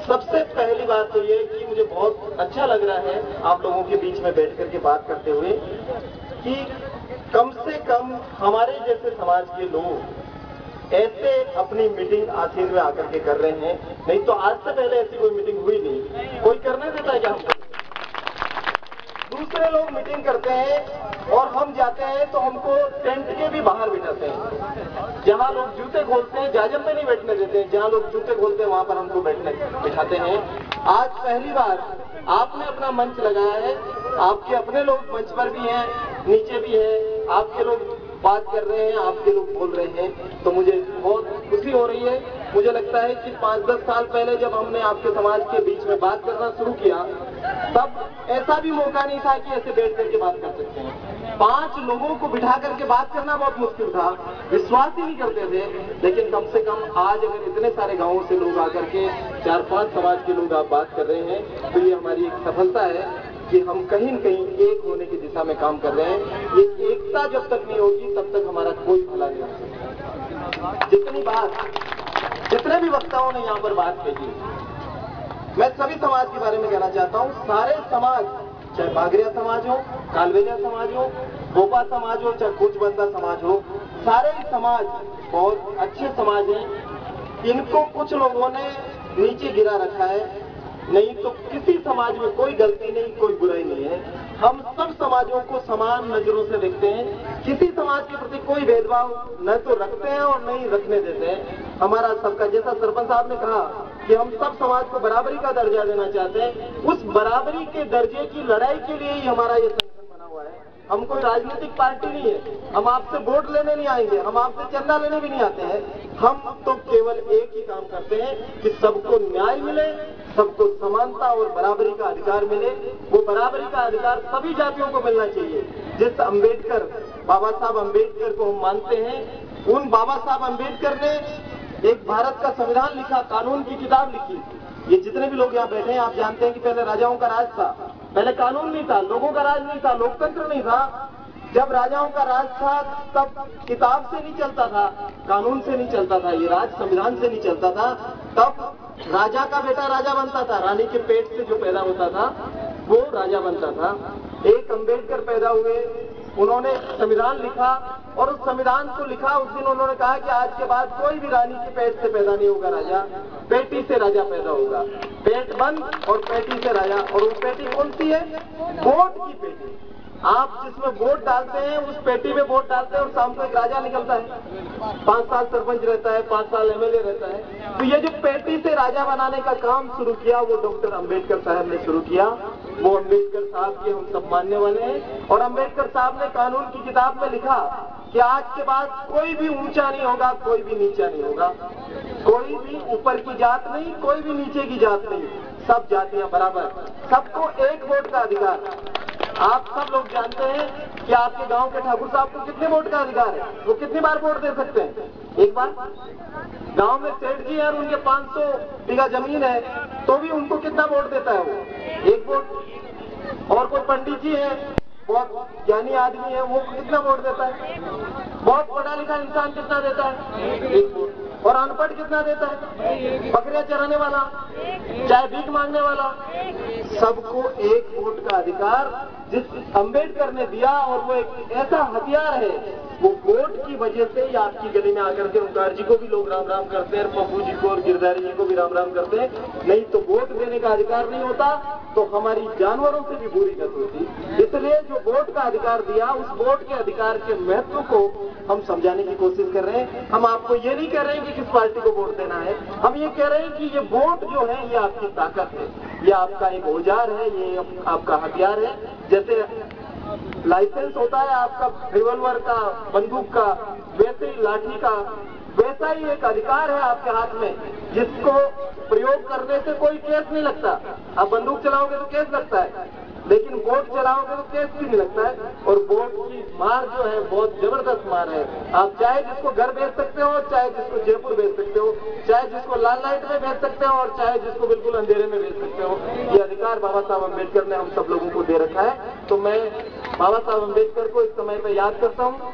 सबसे पहली बात तो ये कि मुझे बहुत अच्छा लग रहा है आप लोगों के बीच में बैठ करके बात करते हुए कि कम से कम हमारे जैसे समाज के लोग ऐसे अपनी मीटिंग आखिर में आकर के कर रहे हैं। नहीं तो आज से पहले ऐसी कोई मीटिंग हुई नहीं। कोई करने देता है क्या हमको? दूसरे लोग मीटिंग करते हैं और हम जाते हैं तो हमको टेंट के भी बाहर बिठाते हैं। जहां लोग जूते खोलते हैं जाजम पे नहीं बैठने देते हैं, जहां लोग जूते खोलते हैं वहां पर हमको बैठने बिठाते हैं। आज पहली बार आपने अपना मंच लगाया है, आपके अपने लोग मंच पर भी हैं, नीचे भी हैं, आपके लोग बात कर रहे हैं, आपके लोग बोल रहे हैं, तो मुझे बहुत खुशी हो रही है। मुझे लगता है कि 5-10 साल पहले जब हमने आपके समाज के बीच में बात करना शुरू किया तब ऐसा भी मौका नहीं था कि ऐसे बैठ करके बात कर सकते हैं। 5 लोगों को बिठा करके बात करना बहुत मुश्किल था, विश्वास ही नहीं करते थे। लेकिन कम से कम आज अगर इतने सारे गांवों से लोग आकर के 4-5 समाज के लोग आप बात कर रहे हैं तो ये हमारी एक सफलता है कि हम कहीं न कहीं एक होने की दिशा में काम कर रहे हैं। ये एकता जब तक नहीं होगी तब तक हमारा कोई भला नहीं हो सकता। जितने भी वक्ताओं ने यहाँ पर बात कही, मैं सभी समाज के बारे में कहना चाहता हूँ। सारे समाज, चाहे बागरिया समाज हो, कालवेलिया समाज हो, गोपा समाज हो, चाहे कुचबंदा समाज हो, सारे समाज बहुत अच्छे समाज हैं। इनको कुछ लोगों ने नीचे गिरा रखा है, नहीं तो किसी समाज में कोई गलती नहीं, कोई बुराई नहीं है। हम सब समाजों को समान नजरों से देखते हैं। किसी समाज के प्रति कोई भेदभाव न तो रखते हैं और नहीं रखने देते हैं। हमारा सबका, जैसा सरपंच साहब ने कहा कि हम सब समाज को बराबरी का दर्जा देना चाहते हैं, उस बराबरी के दर्जे की लड़ाई के लिए ही हमारा ये संगठन बना हुआ है। हम कोई राजनीतिक पार्टी नहीं है, हम आपसे वोट लेने नहीं आएंगे, हम आपसे चंदा लेने भी नहीं आते हैं। हम तो केवल एक ही काम करते हैं कि सबको न्याय मिले, सबको समानता और बराबरी का अधिकार मिले। वो बराबरी का अधिकार सभी जातियों को मिलना चाहिए। जिस अम्बेडकर, बाबा साहब अम्बेडकर को हम मानते हैं, उन बाबा साहब अम्बेडकर ने एक भारत का संविधान लिखा, कानून की किताब लिखी। ये जितने भी लोग यहाँ बैठे हैं आप जानते हैं कि पहले राजाओं का राज था, पहले कानून नहीं था, लोगों का राज नहीं था, लोकतंत्र नहीं था। जब राजाओं का राज था तब किताब से नहीं चलता था, कानून से नहीं चलता था, ये राज संविधान से नहीं चलता था। तब राजा का बेटा राजा बनता था, रानी के पेट से जो पैदा होता था वो राजा बनता था। एक अम्बेडकर पैदा हुए, उन्होंने संविधान लिखा और उस संविधान को लिखा उस दिन उन्होंने कहा कि आज के बाद कोई भी रानी के पेट से पैदा नहीं होगा राजा, पेटी से राजा पैदा होगा। पेट बंद और पेटी से राजा। और वो पेटी कौन सी है? वोट की पेटी। आप जिसमें वोट डालते हैं उस पेटी में वोट डालते हैं और शाम को एक राजा निकलता है, 5 साल सरपंच रहता है, 5 साल एमएलए रहता है। तो ये जो पेटी से राजा बनाने का काम शुरू किया वो डॉक्टर अम्बेडकर साहब ने शुरू किया। वो अम्बेडकर साहब के हम सब मानने वाले हैं। और अम्बेडकर साहब ने कानून की किताब में लिखा कि आज के बाद कोई भी ऊंचा नहीं होगा, कोई भी नीचा नहीं होगा, कोई भी ऊपर की जात नहीं, कोई भी नीचे की जात नहीं, सब जातियां बराबर, सबको एक वोट का अधिकार। आप सब लोग जानते हैं कि आपके गांव के ठाकुर साहब को कितने वोट का अधिकार है? वो कितनी बार वोट दे सकते हैं? एक बार। गांव में सेठ जी है और उनके 500 बीघा जमीन है तो भी उनको कितना वोट देता है? वो 1 वोट। और कोई पंडित जी है, बहुत ज्ञानी आदमी है, वो कितना वोट देता है? बहुत पढ़ा लिखा इंसान कितना देता है? 1 वोट। और अनपढ़ कितना देता है? बकरियां चराने वाला, चाहे भीख मांगने वाला, सबको 1 वोट का अधिकार जिस अम्बेडकर ने दिया। और वो एक ऐसा हथियार है, वो वोट की वजह से ही आपकी गली में आकर के ओंकार जी को भी लोग राम राम करते हैं, पप्पू जी को और गिरधारी जी को भी राम राम करते हैं। नहीं तो वोट देने का अधिकार नहीं होता तो हमारी जानवरों से भी बुरी गत होती। इसलिए जो वोट का अधिकार दिया, उस वोट के अधिकार के महत्व को हम समझाने की कोशिश कर रहे हैं। हम आपको ये नहीं कह रहे हैं कि किस पार्टी को वोट देना है, हम ये कह रहे हैं कि ये वोट जो है ये आपकी ताकत है, ये आपका एक औजार है, ये आपका हथियार है। जैसे लाइसेंस होता है आपका रिवॉल्वर का, बंदूक का, वैसे ही लाठी का, वैसा ही एक अधिकार है आपके हाथ में जिसको प्रयोग करने से कोई केस नहीं लगता। आप बंदूक चलाओगे तो केस लगता है, लेकिन वोट चलाओगे तो केस भी नहीं लगता है। और वोट की मार जो है बहुत जबरदस्त मार है। आप चाहे जिसको घर भेज सकते हो, चाहे जिसको जयपुर भेज सकते हो, चाहे जिसको लाल लाइट में भेज सकते हो और चाहे जिसको बिल्कुल अंधेरे में भेज सकते हो। ये अधिकार बाबा साहब अम्बेडकर ने हम सब लोगों को दे रखा है। तो मैं बाबा साहब अम्बेडकर को इस समय पे याद करता हूँ।